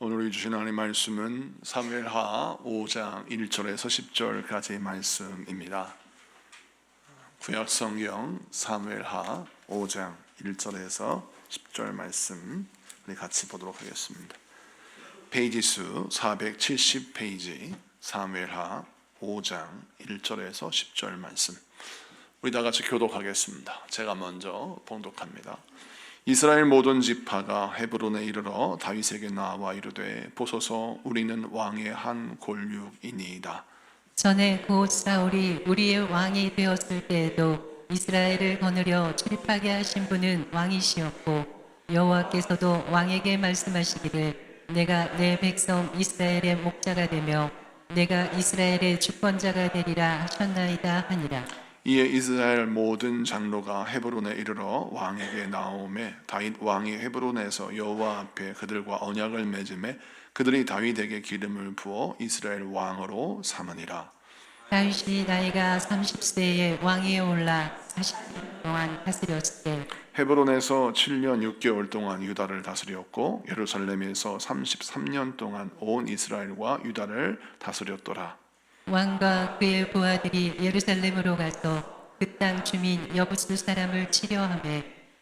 오늘 주신 하나님의 말씀은 사무엘하 5장 1절에서 10절까지의 말씀입니다. 구약성경 사무엘하 5장 1절에서 10절 말씀 우리 같이 보도록 하겠습니다. 페이지 수 470페이지 사무엘하 5장 1절에서 10절 말씀 우리 다 같이 교독하겠습니다. 제가 먼저 봉독합니다. 이스라엘 모든 지파가 헤브론에 이르러 다윗에게 나와 이르되 보소서 우리는 왕의 한 골육이니이다. 전에 곧 사울이 우리의 왕이 되었을 때에도 이스라엘을 거느려 출입하게 하신 분은 왕이시었고 여호와께서도 왕에게 말씀하시기를 내가 내 백성 이스라엘의 목자가 되며 내가 이스라엘의 주권자가 되리라 하셨나이다 하니라. 이에 이스라엘 모든 장로가 헤브론에 이르러 왕에게 나오매 다윗 왕이 헤브론에서 여호와 앞에 그들과 언약을 맺음에 그들이 다윗에게 기름을 부어 이스라엘 왕으로 삼으니라. 다윗이 나이가 30세에 왕위에 올라 40년 동안 다스렸을 때 헤브론에서 7년 6개월 동안 유다를 다스렸고 예루살렘에서 33년 동안 온 이스라엘과 유다를 다스렸더라. 왕과 그의 부하들이 예루살렘으로 가서 그 땅 주민 여부수 사람을 치려하며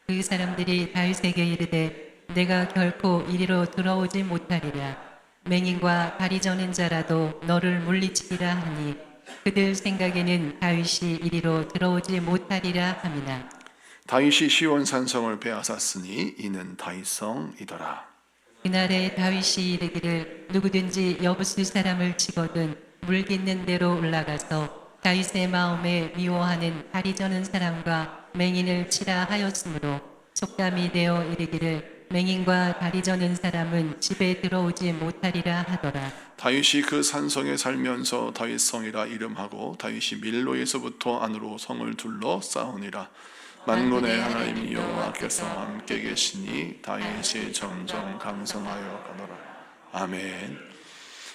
그 사람들이 다윗에게 이르되 내가 결코 이리로 들어오지 못하리라. 맹인과 다리 저는 자라도 너를 물리치리라 하니 그들 생각에는 다윗이 이리로 들어오지 못하리라 하미나. 다윗이 시온 산성을 빼앗았으니 이는 다윗성이더라. 그날에 다윗이 이르기를 누구든지 여부수 사람을 치거든 물깃는 대로 올라가서 다윗의 마음에 미워하는 다리 저는 사람과 맹인을 치라 하였으므로 속담이 되어 이르기를 맹인과 다리 저는 사람은 집에 들어오지 못하리라 하더라. 다윗이 그 산성에 살면서 다윗성이라 이름하고 다윗이 밀로에서부터 안으로 성을 둘러 쌓으니라. 만군의 하나님 여호와께서 함께 계시니 다윗이 점점 강성하여 가노라. 아멘.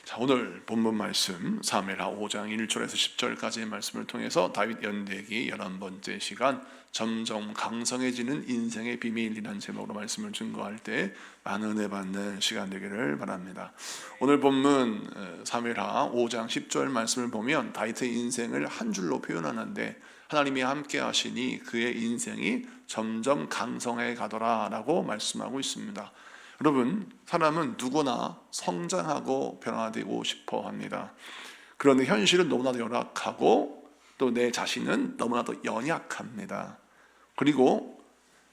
자, 오늘 본문 말씀 사무엘하 5장 1절에서 10절까지의 말씀을 통해서 다윗 연대기 11번째 시간 점점 강성해지는 인생의 비밀이라는 제목으로 말씀을 증거할 때 많은 은혜 받는 시간 되기를 바랍니다. 오늘 본문 사무엘하 5장 10절 말씀을 보면 다윗의 인생을 한 줄로 표현하는데 하나님이 함께 하시니 그의 인생이 점점 강성해 가더라 라고 말씀하고 있습니다. 여러분, 사람은 누구나 성장하고 변화되고 싶어 합니다. 그런데 현실은 너무나도 열악하고 또 내 자신은 너무나도 연약합니다. 그리고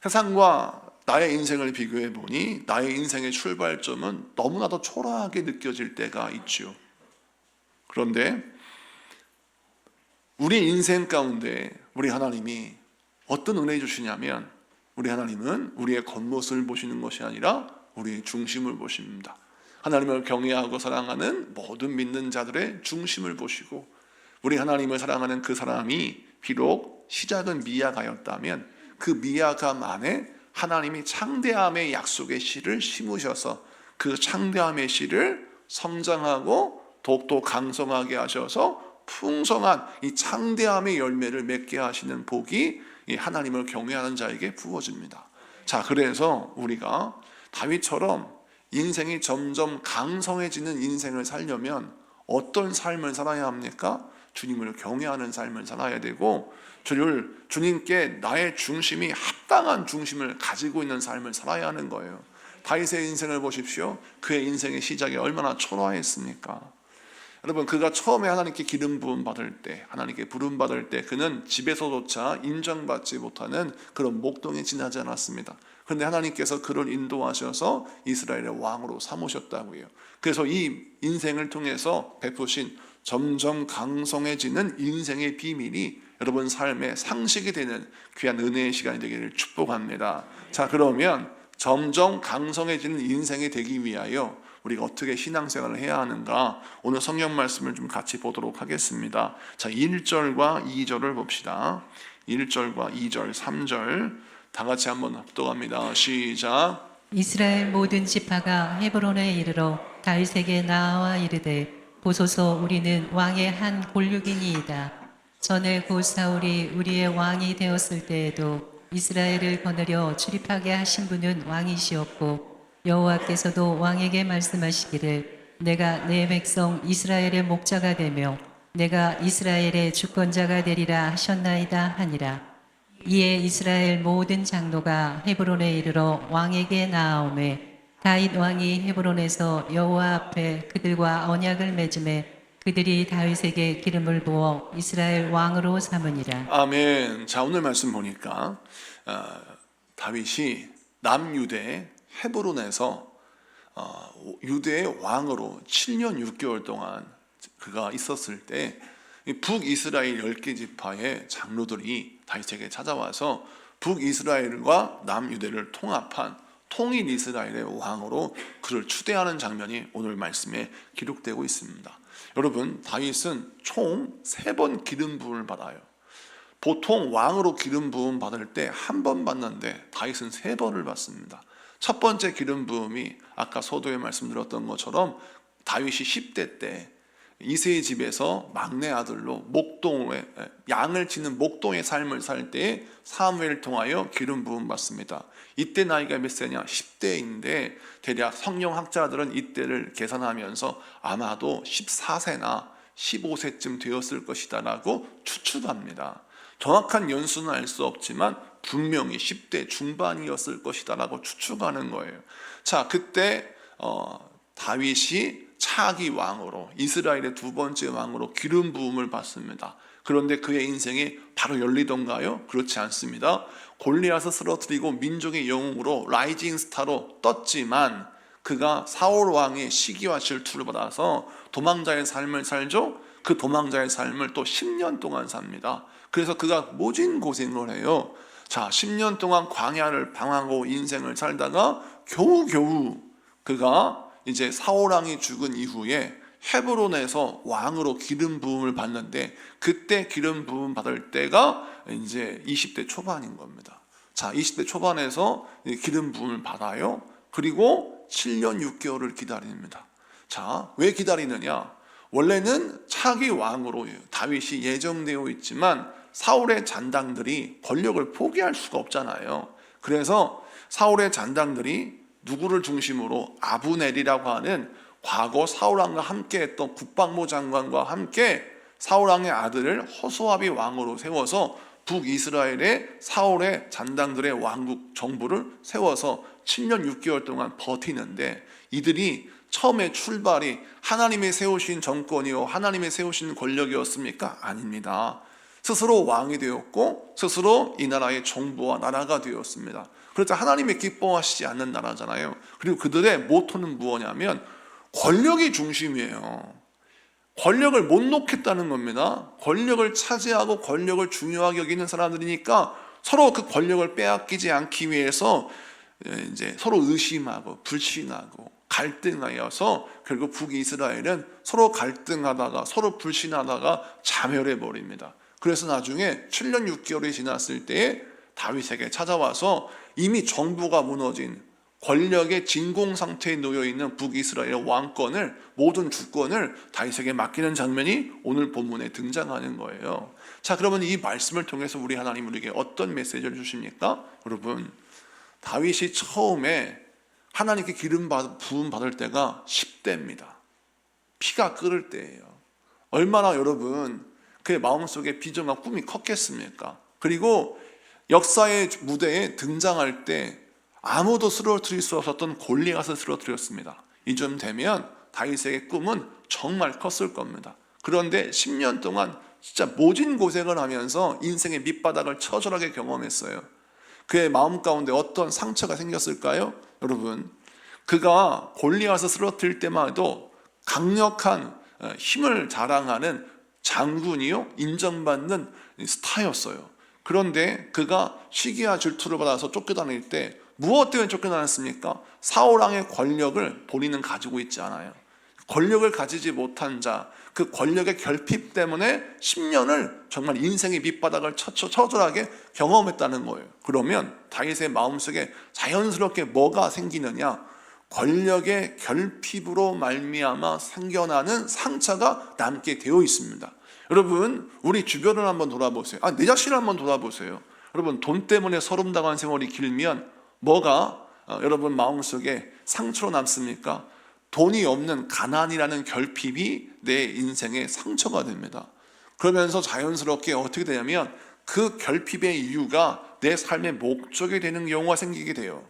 세상과 나의 인생을 비교해 보니 나의 인생의 출발점은 너무나도 초라하게 느껴질 때가 있죠. 그런데 우리 인생 가운데 우리 하나님이 어떤 은혜 주시냐면 우리 하나님은 우리의 겉모습을 보시는 것이 아니라 우리의 중심을 보십니다. 하나님을 경외하고 사랑하는 모든 믿는 자들의 중심을 보시고 우리 하나님을 사랑하는 그 사람이 비록 시작은 미약하였다면 그 미약함 안에 하나님이 창대함의 약속의 씨를 심으셔서 그 창대함의 씨를 성장하고 더욱더 강성하게 하셔서 풍성한 이 창대함의 열매를 맺게 하시는 복이 이 하나님을 경외하는 자에게 부어집니다. 자, 그래서 우리가 다윗처럼 인생이 점점 강성해지는 인생을 살려면 어떤 삶을 살아야 합니까? 주님을 경외하는 삶을 살아야 되고 주님께 나의 중심이 합당한 중심을 가지고 있는 삶을 살아야 하는 거예요. 다윗의 인생을 보십시오. 그의 인생의 시작이 얼마나 초라했습니까? 여러분, 그가 처음에 하나님께 기름 부음 받을 때, 하나님께 부름 받을 때 그는 집에서조차 인정받지 못하는 그런 목동에 지나지 않았습니다. 그런데 하나님께서 그를 인도하셔서 이스라엘의 왕으로 삼으셨다고요. 그래서 이 인생을 통해서 베푸신 점점 강성해지는 인생의 비밀이 여러분 삶의 상식이 되는 귀한 은혜의 시간이 되기를 축복합니다. 자, 그러면 점점 강성해지는 인생이 되기 위하여 우리가 어떻게 신앙생활을 해야 하는가? 오늘 성경 말씀을 좀 같이 보도록 하겠습니다. 자, 1절과 2절을 봅시다. 1절과 2절, 3절 다 같이 한번 합독합니다. 시작. 이스라엘 모든 지파가 헤브론에 이르러 다윗에게 나와 이르되 보소서 우리는 왕의 한 골육이니이다. 전에 곧 사울이 우리의 왕이 되었을 때에도 이스라엘을 거느려 출입하게 하신 분은 왕이시었고 여호와께서도 왕에게 말씀하시기를 내가 내 백성 이스라엘의 목자가 되며 내가 이스라엘의 주권자가 되리라 하셨나이다 하니라. 이에 이스라엘 모든 장로가 헤브론에 이르러 왕에게 나아오매 다윗 왕이 헤브론에서 여호와 앞에 그들과 언약을 맺음에 그들이 다윗에게 기름을 부어 이스라엘 왕으로 삼으니라. 아멘. 자, 오늘 말씀 보니까 다윗이 남유대 헤브론에서 유대의 왕으로 7년 6개월 동안 그가 있었을 때 북이스라엘 10개 지파의 장로들이 다윗에게 찾아와서 북이스라엘과 남유대를 통합한 통일 이스라엘의 왕으로 그를 추대하는 장면이 오늘 말씀에 기록되고 있습니다. 여러분, 다윗은 총 3번 기름 부음을 받아요. 보통 왕으로 기름 부음 받을 때 한 번 받는데 다윗은 3번을 받습니다. 첫 번째 기름 부음이 아까 서도에 말씀드렸던 것처럼 다윗이 10대 때 이새의 집에서 막내 아들로 목동에 양을 치는 목동의 삶을 살 때에 사무엘을 통하여 기름 부음 받습니다. 이때 나이가 몇 세냐? 10대인데 대략 성경학자들은 이때를 계산하면서 아마도 14세나 15세쯤 되었을 것이다 라고 추측합니다. 정확한 연수는 알 수 없지만 분명히 10대 중반이었을 것이다 라고 추측하는 거예요. 자, 그때 다윗이 차기 왕으로 이스라엘의 2번째 왕으로 기름 부음을 받습니다. 그런데 그의 인생이 바로 열리던가요? 그렇지 않습니다. 골리앗을 쓰러뜨리고 민족의 영웅으로 라이징 스타로 떴지만 그가 사울 왕의 시기와 질투를 받아서 도망자의 삶을 살죠. 그 도망자의 삶을 또 10년 동안 삽니다. 그래서 그가 모진 고생을 해요. 자, 10년 동안 광야를 방황하고 인생을 살다가 겨우겨우 그가 이제 사울 왕이 죽은 이후에 헤브론에서 왕으로 기름 부음을 받는데 그때 기름 부음 받을 때가 이제 20대 초반인 겁니다. 자, 20대 초반에서 기름 부음을 받아요. 그리고 7년 6개월을 기다립니다. 자, 왜 기다리느냐? 원래는 차기 왕으로 다윗이 예정되어 있지만 사울의 잔당들이 권력을 포기할 수가 없잖아요. 그래서 사울의 잔당들이 누구를 중심으로 아브넬이라고 하는 과거 사울왕과 함께 했던 국방부 장관과 함께 사울왕의 아들을 허수아비 왕으로 세워서 북이스라엘의 사울의 잔당들의 왕국 정부를 세워서 7년 6개월 동안 버티는데 이들이 처음에 출발이 하나님이 세우신 정권이요 하나님이 세우신 권력이었습니까? 아닙니다. 스스로 왕이 되었고 스스로 이 나라의 정부와 나라가 되었습니다. 그렇죠. 하나님이 기뻐하시지 않는 나라잖아요. 그리고 그들의 모토는 무엇이냐면 권력이 중심이에요. 권력을 못 놓겠다는 겁니다. 권력을 차지하고 권력을 중요하게 여기는 사람들이니까 서로 그 권력을 빼앗기지 않기 위해서 이제 서로 의심하고 불신하고 갈등하여서 결국 북이스라엘은 서로 갈등하다가 서로 불신하다가 자멸해 버립니다. 그래서 나중에 7년 6개월이 지났을 때에 다윗에게 찾아와서 이미 정부가 무너진 권력의 진공 상태에 놓여 있는 북이스라엘의 왕권을 모든 주권을 다윗에게 맡기는 장면이 오늘 본문에 등장하는 거예요. 자, 그러면 이 말씀을 통해서 우리 하나님 우리에게 어떤 메시지를 주십니까? 여러분, 다윗이 처음에 하나님께 기름 부음 받을 때가 10대입니다. 피가 끓을 때예요. 얼마나 여러분 그의 마음속에 비전과 꿈이 컸겠습니까? 그리고 역사의 무대에 등장할 때 아무도 쓰러뜨릴 수 없었던 골리앗을 쓰러뜨렸습니다. 이쯤 되면 다윗의 꿈은 정말 컸을 겁니다. 그런데 10년 동안 진짜 모진 고생을 하면서 인생의 밑바닥을 처절하게 경험했어요. 그의 마음 가운데 어떤 상처가 생겼을까요? 여러분, 그가 골리앗을 쓰러뜨릴 때만 해도 강력한 힘을 자랑하는 장군이요 인정받는 스타였어요. 그런데 그가 시기와 질투를 받아서 쫓겨다닐 때 무엇 때문에 쫓겨나왔습니까? 사울왕의 권력을 본인은 가지고 있지 않아요. 권력을 가지지 못한 자, 그 권력의 결핍 때문에 10년을 정말 인생의 밑바닥을 처절하게 경험했다는 거예요. 그러면 다윗의 마음속에 자연스럽게 뭐가 생기느냐? 권력의 결핍으로 말미암아 생겨나는 상처가 남게 되어 있습니다. 여러분, 우리 주변을 한번 돌아보세요. 내 자신을 한번 돌아보세요. 여러분, 돈 때문에 서름당한 세월이 길면 뭐가 여러분 마음속에 상처로 남습니까? 돈이 없는 가난이라는 결핍이 내 인생의 상처가 됩니다. 그러면서 자연스럽게 어떻게 되냐면 그 결핍의 이유가 내 삶의 목적이 되는 경우가 생기게 돼요.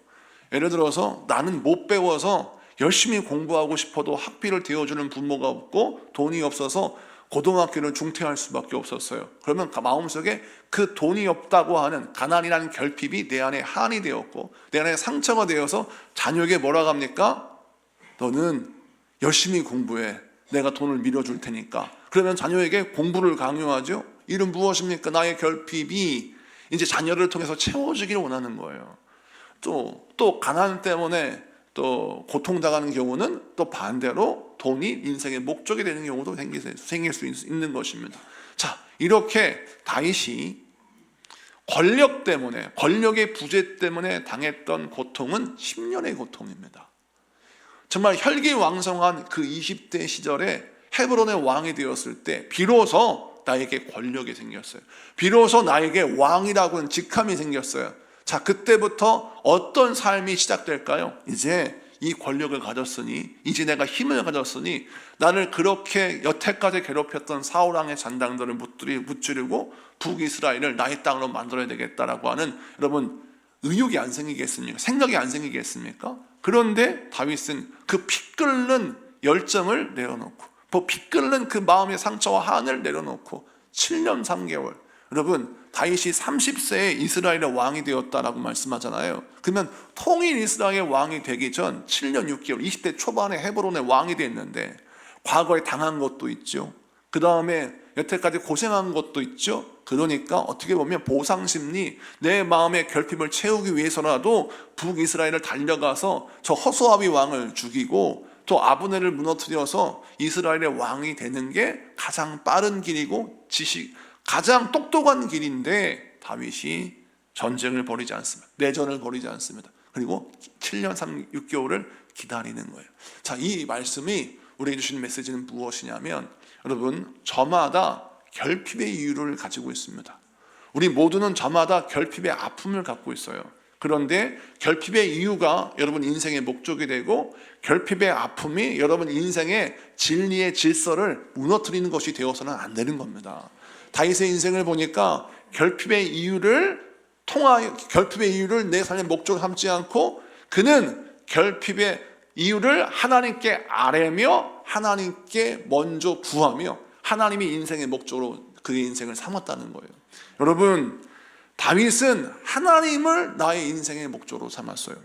예를 들어서 나는 못 배워서 열심히 공부하고 싶어도 학비를 대어주는 부모가 없고 돈이 없어서 고등학교를 중퇴할 수밖에 없었어요. 그러면 마음속에 그 돈이 없다고 하는 가난이라는 결핍이 내 안에 한이 되었고 내 안에 상처가 되어서 자녀에게 뭐라고 합니까? 너는 열심히 공부해. 내가 돈을 밀어줄 테니까. 그러면 자녀에게 공부를 강요하죠. 이는 무엇입니까? 나의 결핍이 이제 자녀를 통해서 채워지기를 원하는 거예요. 또 가난 때문에 또 고통당하는 경우는 또 반대로 돈이 인생의 목적이 되는 경우도 생길 수 있는 것입니다. 자, 이렇게 다윗이 권력 때문에, 권력의 부재 때문에 당했던 고통은 10년의 고통입니다. 정말 혈기왕성한 그 20대 시절에 헤브론의 왕이 되었을 때 비로소 나에게 권력이 생겼어요. 비로소 나에게 왕이라고 하는 직함이 생겼어요. 자, 그때부터 어떤 삶이 시작될까요? 이제 이 권력을 가졌으니, 이제 내가 힘을 가졌으니 나를 그렇게 여태까지 괴롭혔던 사울왕의 잔당들을 무찌르고 북이스라엘을 나의 땅으로 만들어야 되겠다라고 하는, 여러분, 의욕이 안 생기겠습니까? 생각이 안 생기겠습니까? 그런데 다윗은 그 피 끓는 열정을 내려놓고, 피 끓는 그 마음의 상처와 한을 내려놓고 7년 3개월, 여러분, 다윗이 30세에 이스라엘의 왕이 되었다라고 말씀하잖아요. 그러면 통일 이스라엘의 왕이 되기 전 7년 6개월, 20대 초반에 헤브론의 왕이 됐는데 과거에 당한 것도 있죠. 그 다음에 여태까지 고생한 것도 있죠. 그러니까 어떻게 보면 보상심리, 내 마음의 결핍을 채우기 위해서라도 북이스라엘을 달려가서 저 허수아비 왕을 죽이고 또 아브넬을 무너뜨려서 이스라엘의 왕이 되는 게 가장 빠른 길이고 가장 똑똑한 길인데 다윗이 전쟁을 벌이지 않습니다. 내전을 벌이지 않습니다. 그리고 7년 6개월을 기다리는 거예요. 자, 이 말씀이 우리에게 주신 메시지는 무엇이냐면, 여러분, 저마다 결핍의 이유를 가지고 있습니다. 우리 모두는 저마다 결핍의 아픔을 갖고 있어요. 그런데 결핍의 이유가 여러분 인생의 목적이 되고 결핍의 아픔이 여러분 인생의 진리의 질서를 무너뜨리는 것이 되어서는 안 되는 겁니다. 다윗의 인생을 보니까 결핍의 이유를 내 삶의 목적으로 삼지 않고 그는 결핍의 이유를 하나님께 아뢰며 하나님께 먼저 구하며 하나님이 인생의 목적으로 그의 인생을 삼았다는 거예요. 여러분, 다윗은 하나님을 나의 인생의 목적으로 삼았어요.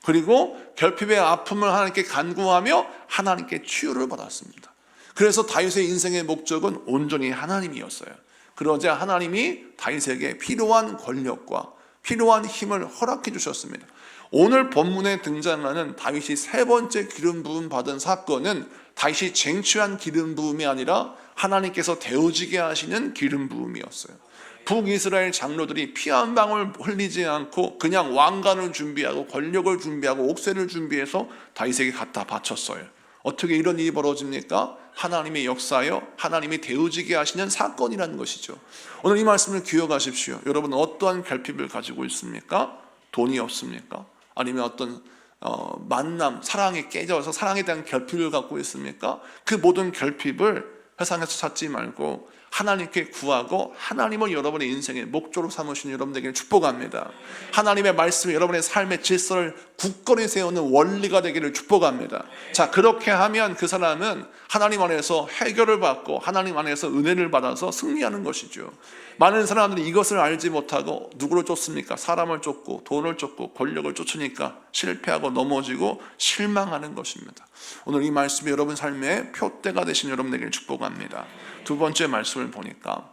그리고 결핍의 아픔을 하나님께 간구하며 하나님께 치유를 받았습니다. 그래서 다윗의 인생의 목적은 온전히 하나님이었어요. 그러자 하나님이 다윗에게 필요한 권력과 필요한 힘을 허락해 주셨습니다. 오늘 본문에 등장하는 다윗이 세 번째 기름 부음 받은 사건은 다윗이 쟁취한 기름 부음이 아니라 하나님께서 데워지게 하시는 기름 부음이었어요. 북이스라엘 장로들이 피 한 방울 흘리지 않고 그냥 왕관을 준비하고 권력을 준비하고 옥새를 준비해서 다윗에게 갖다 바쳤어요. 어떻게 이런 일이 벌어집니까? 하나님의 역사여 하나님이 데워지게 하시는 사건이라는 것이죠. 오늘 이 말씀을 기억하십시오. 여러분, 어떠한 결핍을 가지고 있습니까? 돈이 없습니까? 아니면 어떤 만남, 사랑에 깨져서 사랑에 대한 결핍을 갖고 있습니까? 그 모든 결핍을 세상에서 찾지 말고 하나님께 구하고 하나님을 여러분의 인생의 목적으로 삼으시는 여러분에게 축복합니다. 하나님의 말씀이 여러분의 삶의 질서를 굳건히 세우는 원리가 되기를 축복합니다. 자, 그렇게 하면 그 사람은 하나님 안에서 해결을 받고 하나님 안에서 은혜를 받아서 승리하는 것이죠. 많은 사람들이 이것을 알지 못하고 누구를 쫓습니까? 사람을 쫓고 돈을 쫓고 권력을 쫓으니까 실패하고 넘어지고 실망하는 것입니다. 오늘 이 말씀이 여러분 삶의 표대가 되신 여러분에게 축복합니다. 두 번째 말씀을 보니까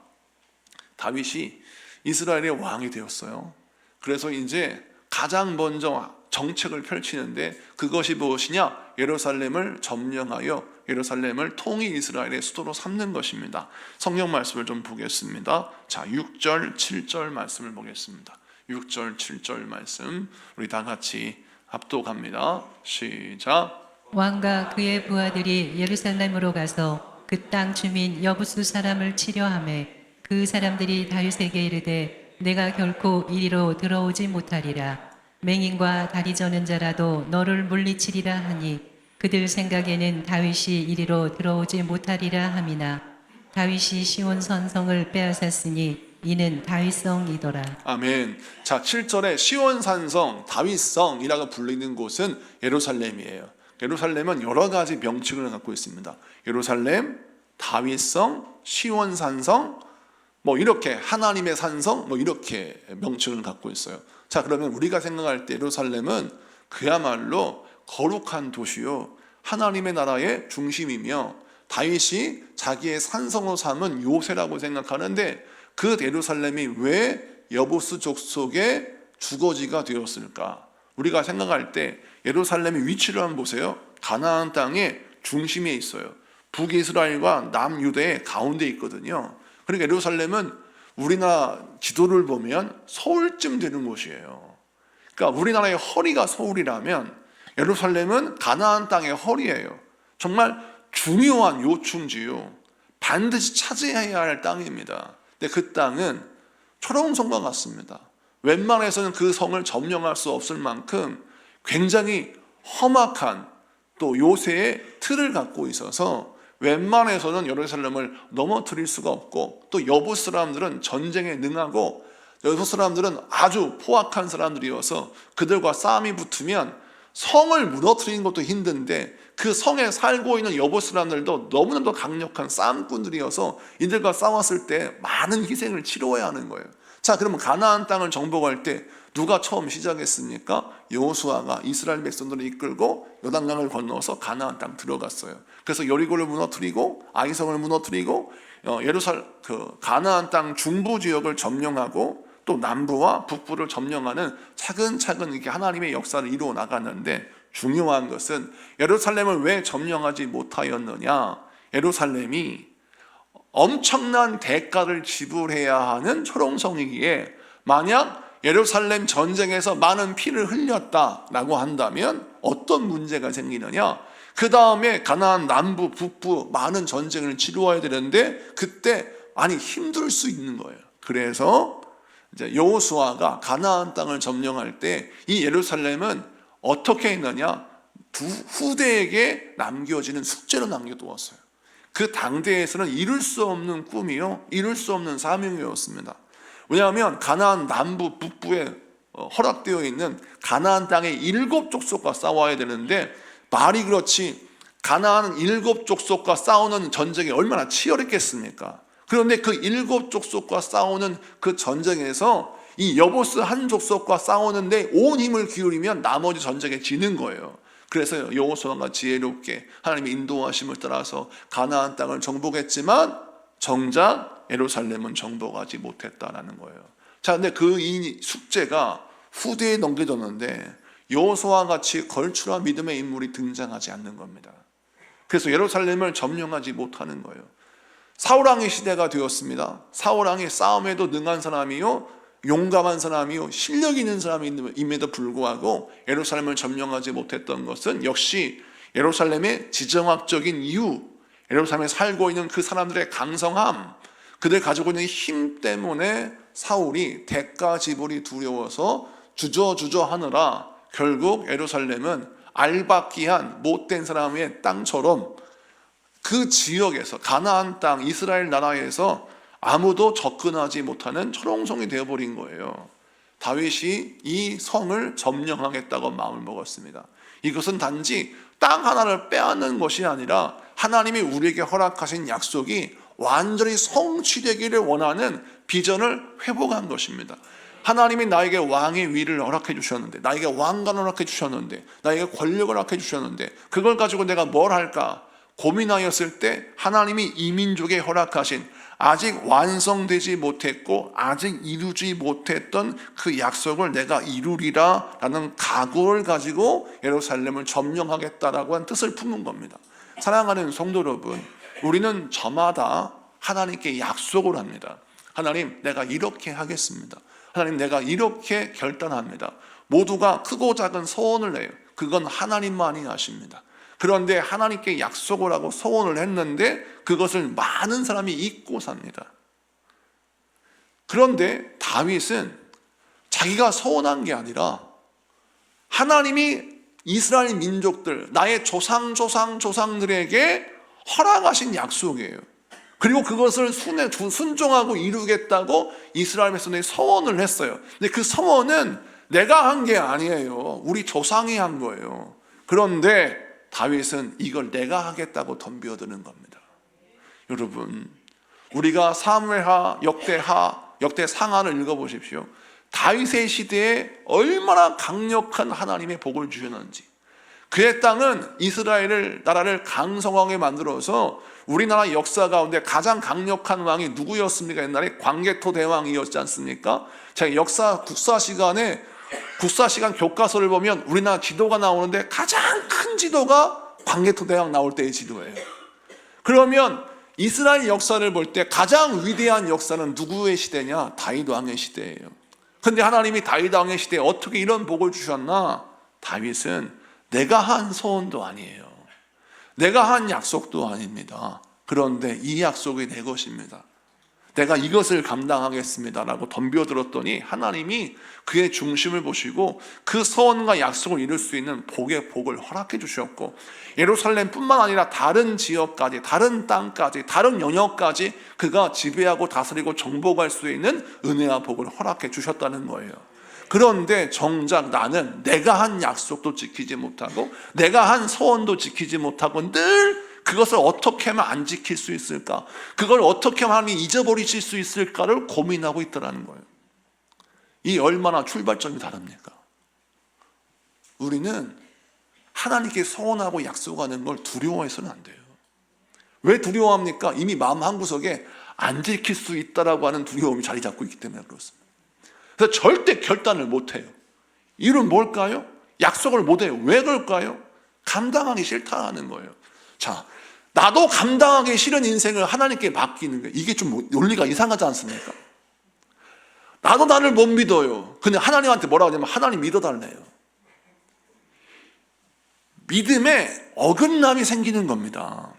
다윗이 이스라엘의 왕이 되었어요. 그래서 이제 가장 먼저 정책을 펼치는데 그것이 무엇이냐? 예루살렘을 점령하여 예루살렘을 통일 이스라엘의 수도로 삼는 것입니다. 성경 말씀을 좀 보겠습니다. 자, 6절 7절 말씀을 보겠습니다. 6절 7절 말씀 우리 다 같이 합독합니다. 시작. 왕과 그의 부하들이 예루살렘으로 가서 그 땅 주민 여부수 사람을 치려하매 그 사람들이 다윗에게 이르되 내가 결코 이리로 들어오지 못하리라. 맹인과 다리 저는 자라도 너를 물리치리라 하니 그들 생각에는 다윗이 이리로 들어오지 못하리라 함이나 다윗이 시온 선성을 빼앗았으니 이는 다윗성이더라. 아멘. 자, 7절에 시온산성, 다윗성이라고 불리는 곳은 예루살렘이에요. 예루살렘은 여러 가지 명칭을 갖고 있습니다. 예루살렘, 다윗성, 시온산성, 뭐 이렇게 하나님의 산성, 뭐 이렇게 명칭을 갖고 있어요. 자, 그러면 우리가 생각할 때 예루살렘은 그야말로 거룩한 도시요, 하나님의 나라의 중심이며 다윗이 자기의 산성으로 삼은 요새라고 생각하는데, 그 예루살렘이 왜 여부스 족속의 주거지가 되었을까? 우리가 생각할 때 예루살렘의 위치를 한번 보세요. 가나안 땅의 중심에 있어요. 북이스라엘과 남유대의 가운데 있거든요. 그러니까 예루살렘은 우리나라 지도를 보면 서울쯤 되는 곳이에요. 그러니까 우리나라의 허리가 서울이라면 예루살렘은 가나안 땅의 허리예요. 정말 중요한 요충지요, 반드시 차지해야 할 땅입니다. 근데 그 땅은 초롱성과 같습니다. 웬만해서는 그 성을 점령할 수 없을 만큼 굉장히 험악한 또 요새의 틀을 갖고 있어서 웬만해서는 예루살렘을 넘어뜨릴 수가 없고, 또 여부 사람들은 전쟁에 능하고 여부 사람들은 아주 포악한 사람들이어서 그들과 싸움이 붙으면 성을 무너뜨리는 것도 힘든데 그 성에 살고 있는 여부 사람들도 너무나도 강력한 싸움꾼들이어서 이들과 싸웠을 때 많은 희생을 치러야 하는 거예요. 자, 그러면 가나안 땅을 정복할 때 누가 처음 시작했습니까? 여호수아가 이스라엘 백성들을 이끌고 요단강을 건너서 가나안 땅 들어갔어요. 그래서 여리고를 무너뜨리고 아이성을 무너뜨리고 가나안 땅 중부 지역을 점령하고 또 남부와 북부를 점령하는 차근차근 이렇게 하나님의 역사를 이루어 나갔는데, 중요한 것은 예루살렘을 왜 점령하지 못하였느냐? 예루살렘이 엄청난 대가를 지불해야 하는 초롱성이기에, 만약 예루살렘 전쟁에서 많은 피를 흘렸다라고 한다면 어떤 문제가 생기느냐? 그 다음에 가나안 남부 북부 많은 전쟁을 치루어야 되는데 그때 많이 힘들 수 있는 거예요. 그래서 이제 여호수아가 가나안 땅을 점령할 때 이 예루살렘은 어떻게 했느냐? 후대에게 남겨지는 숙제로 남겨두었어요. 그 당대에서는 이룰 수 없는 꿈이요, 이룰 수 없는 사명이었습니다. 왜냐하면 가나안 남부 북부에 허락되어 있는 가나안 땅의 7족속과 싸워야 되는데, 말이 그렇지 가나안 7족속과 싸우는 전쟁이 얼마나 치열했겠습니까? 그런데 그 7족속과 싸우는 그 전쟁에서 이 여보스 한 족속과 싸우는데 온 힘을 기울이면 나머지 전쟁에 지는 거예요. 그래서 여호수아가 지혜롭게 하나님의 인도하심을 따라서 가나안 땅을 정복했지만 정작 예루살렘은 정복하지 못했다라는 거예요. 자, 근데 그 이 숙제가 후대에 넘겨졌는데 여호수아 같이 걸출한 믿음의 인물이 등장하지 않는 겁니다. 그래서 예루살렘을 점령하지 못하는 거예요. 사울왕의 시대가 되었습니다. 사울왕이 싸움에도 능한 사람이요, 용감한 사람이요, 실력 있는 사람임에도 불구하고 예루살렘을 점령하지 못했던 것은 역시 예루살렘의 지정학적인 이유, 예루살렘에 살고 있는 그 사람들의 강성함, 그들 가지고 있는 힘 때문에 사울이 대가 지불이 두려워서 주저하느라 결국 예루살렘은 알박기한 못된 사람의 땅처럼 그 지역에서, 가나안 땅 이스라엘 나라에서 아무도 접근하지 못하는 초롱성이 되어버린 거예요. 다윗이 이 성을 점령하겠다고 마음을 먹었습니다. 이것은 단지 땅 하나를 빼앗는 것이 아니라 하나님이 우리에게 허락하신 약속이 완전히 성취되기를 원하는 비전을 회복한 것입니다. 하나님이 나에게 왕의 위를 허락해 주셨는데, 나에게 왕관을 허락해 주셨는데, 나에게 권력을 허락해 주셨는데 그걸 가지고 내가 뭘 할까 고민하였을 때 하나님이 이 민족에 허락하신 아직 완성되지 못했고 아직 이루지 못했던 그 약속을 내가 이루리라 라는 각오를 가지고 예루살렘을 점령하겠다라고 한 뜻을 품은 겁니다. 사랑하는 성도 여러분, 우리는 저마다 하나님께 약속을 합니다. 하나님, 내가 이렇게 하겠습니다. 하나님, 내가 이렇게 결단합니다. 모두가 크고 작은 소원을 내요. 그건 하나님만이 아십니다. 그런데 하나님께 약속을 하고 소원을 했는데 그것을 많은 사람이 잊고 삽니다. 그런데 다윗은 자기가 소원한 게 아니라 하나님이 이스라엘 민족들, 나의 조상들에게 허락하신 약속이에요. 그리고 그것을 순종하고 이루겠다고 이스라엘 백성들이 서원을 했어요. 근데 그 서원은 내가 한 게 아니에요. 우리 조상이 한 거예요. 그런데 다윗은 이걸 내가 하겠다고 덤벼드는 겁니다. 여러분, 우리가 사무엘하, 역대상하를 읽어보십시오. 다윗의 시대에 얼마나 강력한 하나님의 복을 주셨는지. 그의 땅은 이스라엘을 나라를 강성하게 만들어서 우리나라 역사 가운데 가장 강력한 왕이 누구였습니까? 옛날에 광개토 대왕이었지 않습니까? 제가 국사 시간 교과서를 보면 우리나라 지도가 나오는데 가장 큰 지도가 광개토 대왕 나올 때의 지도예요. 그러면 이스라엘 역사를 볼 때 가장 위대한 역사는 누구의 시대냐? 다윗 왕의 시대예요. 그런데 하나님이 다윗 왕의 시대에 어떻게 이런 복을 주셨나? 다윗은 내가 한 소원도 아니에요. 내가 한 약속도 아닙니다. 그런데 이 약속이 내 것입니다. 내가 이것을 감당하겠습니다 라고 덤벼들었더니 하나님이 그의 중심을 보시고 그 소원과 약속을 이룰 수 있는 복을 허락해 주셨고, 예루살렘뿐만 아니라 다른 지역까지, 다른 땅까지, 다른 영역까지 그가 지배하고 다스리고 정복할 수 있는 은혜와 복을 허락해 주셨다는 거예요. 그런데 정작 나는 내가 한 약속도 지키지 못하고 내가 한 소원도 지키지 못하고 늘 그것을 어떻게 하면 안 지킬 수 있을까, 그걸 어떻게 하면 하나님이 잊어버리실 수 있을까를 고민하고 있더라는 거예요. 이 얼마나 출발점이 다릅니까? 우리는 하나님께 소원하고 약속하는 걸 두려워해서는 안 돼요. 왜 두려워합니까? 이미 마음 한구석에 안 지킬 수 있다라고 하는 두려움이 자리 잡고 있기 때문에 그렇습니다. 그래서 절대 결단을 못해요. 이유는 뭘까요? 약속을 못해요. 왜 그럴까요? 감당하기 싫다는 거예요. 자, 나도 감당하기 싫은 인생을 하나님께 맡기는 거예요. 이게 좀 논리가 이상하지 않습니까? 나도 나를 못 믿어요. 근데 하나님한테 뭐라고 하냐면 하나님 믿어달래요. 믿음에 어긋남이 생기는 겁니다.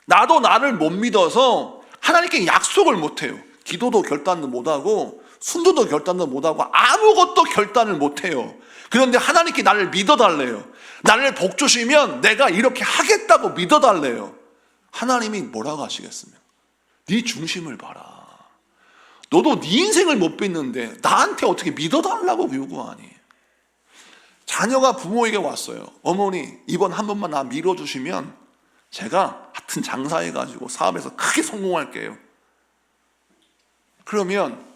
나도 나를 못 믿어서 하나님께 약속을 못해요. 기도도 결단도 못하고 순도도 결단도 못하고 아무것도 결단을 못해요. 그런데 하나님께 나를 믿어달래요. 나를 복 주시면 내가 이렇게 하겠다고 믿어달래요. 하나님이 뭐라고 하시겠습니까? 네 중심을 봐라. 너도 네 인생을 못 믿는데 나한테 어떻게 믿어달라고 요구하니? 자녀가 부모에게 왔어요. 어머니, 이번 한 번만 나 밀어주시면 제가 하여튼 장사해가지고 사업에서 크게 성공할게요. 그러면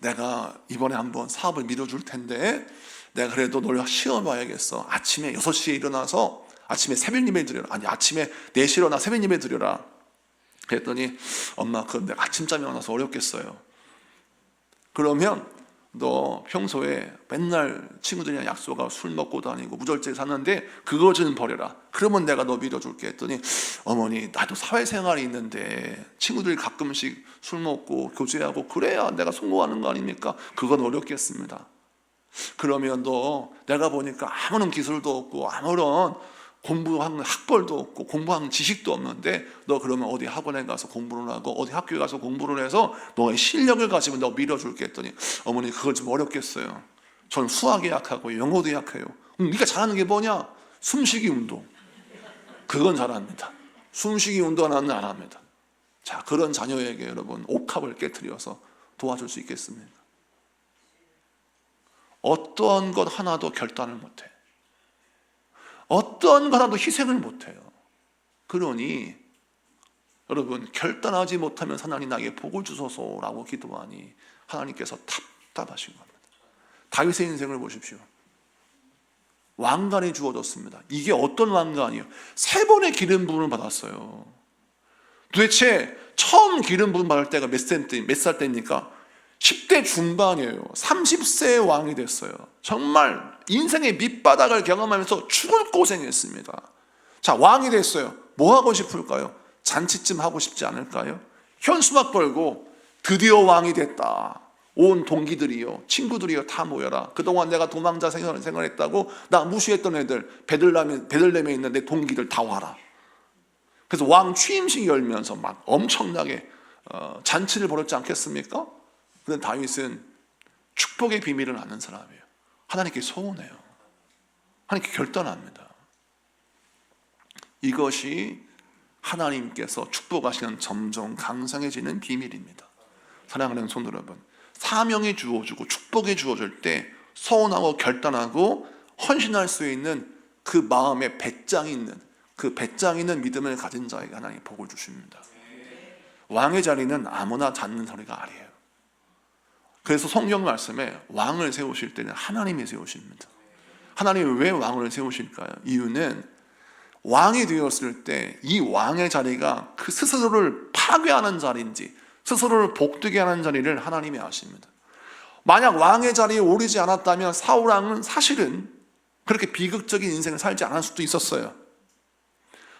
내가 이번에 한번 사업을 밀어줄 텐데 내가 그래도 널 시험해봐야겠어. 아침에 6시에 일어나서 아침에 새벽 예배 드려라. 아니, 아침에 4시에 일어나 새벽 예배 드려라. 그랬더니 엄마, 그건 내가 아침잠이 안 와서 어렵겠어요. 그러면 너 평소에 맨날 친구들이랑 약속하고 술 먹고 다니고 무절제 사는데 그거 좀 버려라. 그러면 내가 너 믿어줄게 했더니 어머니, 나도 사회생활이 있는데 친구들이 가끔씩 술 먹고 교제하고 그래야 내가 성공하는 거 아닙니까? 그건 어렵겠습니다. 그러면 너 내가 보니까 아무런 기술도 없고 아무런 공부한 학벌도 없고 공부한 지식도 없는데 너 그러면 어디 학원에 가서 공부를 하고 어디 학교에 가서 공부를 해서 너의 실력을 가지면 너 밀어줄게 했더니 어머니, 그거 좀 어렵겠어요. 저는 수학이 약하고 영어도 약해요. 네가 잘하는 게 뭐냐? 숨쉬기 운동. 그건 잘합니다. 숨쉬기 운동은 안 합니다. 자, 그런 자녀에게 여러분 옥합을 깨트려서 도와줄 수 있겠습니까? 어떠한 것 하나도 결단을 못해. 어떠한 것 하나도 희생을 못해요. 그러니 여러분, 결단하지 못하면 하나님 나에게 복을 주소서라고 기도하니 하나님께서 답답하신 겁니다. 다윗의 인생을 보십시오. 왕관이 주어졌습니다. 이게 어떤 왕관이에요? 3번의 기름 부음을 받았어요. 도대체 처음 기름 부음 받을 때가 몇 살 때입니까? 10대 중반이에요. 30세의 왕이 됐어요. 정말 인생의 밑바닥을 경험하면서 죽을 고생했습니다. 자, 왕이 됐어요. 뭐 하고 싶을까요? 잔치쯤 하고 싶지 않을까요? 현수막 걸고 드디어 왕이 됐다. 온 동기들이요, 친구들이요, 다 모여라. 그동안 내가 도망자 생활했다고 나 무시했던 애들, 베들레헴에 있는 내 동기들 다 와라. 그래서 왕 취임식 열면서 막 엄청나게 잔치를 벌였지 않겠습니까? 그런데 다윗은 축복의 비밀을 아는 사람이에요. 하나님께 소원해요. 하나님께 결단합니다. 이것이 하나님께서 축복하시는 점점 강성해지는 비밀입니다. 사랑하는 성도 여러분, 사명이 주어지고 축복이 주어질 때 소원하고 결단하고 헌신할 수 있는 그 마음에 배짱이 있는, 그 배짱 있는 믿음을 가진 자에게 하나님이 복을 주십니다. 왕의 자리는 아무나 잡는 자리가 아니에요. 그래서 성경 말씀에 왕을 세우실 때는 하나님이 세우십니다. 하나님이 왜 왕을 세우실까요? 이유는 왕이 되었을 때 이 왕의 자리가 그 스스로를 파괴하는 자리인지 스스로를 복되게 하는 자리를 하나님이 아십니다. 만약 왕의 자리에 오르지 않았다면 사울 왕은 사실은 그렇게 비극적인 인생을 살지 않을 수도 있었어요.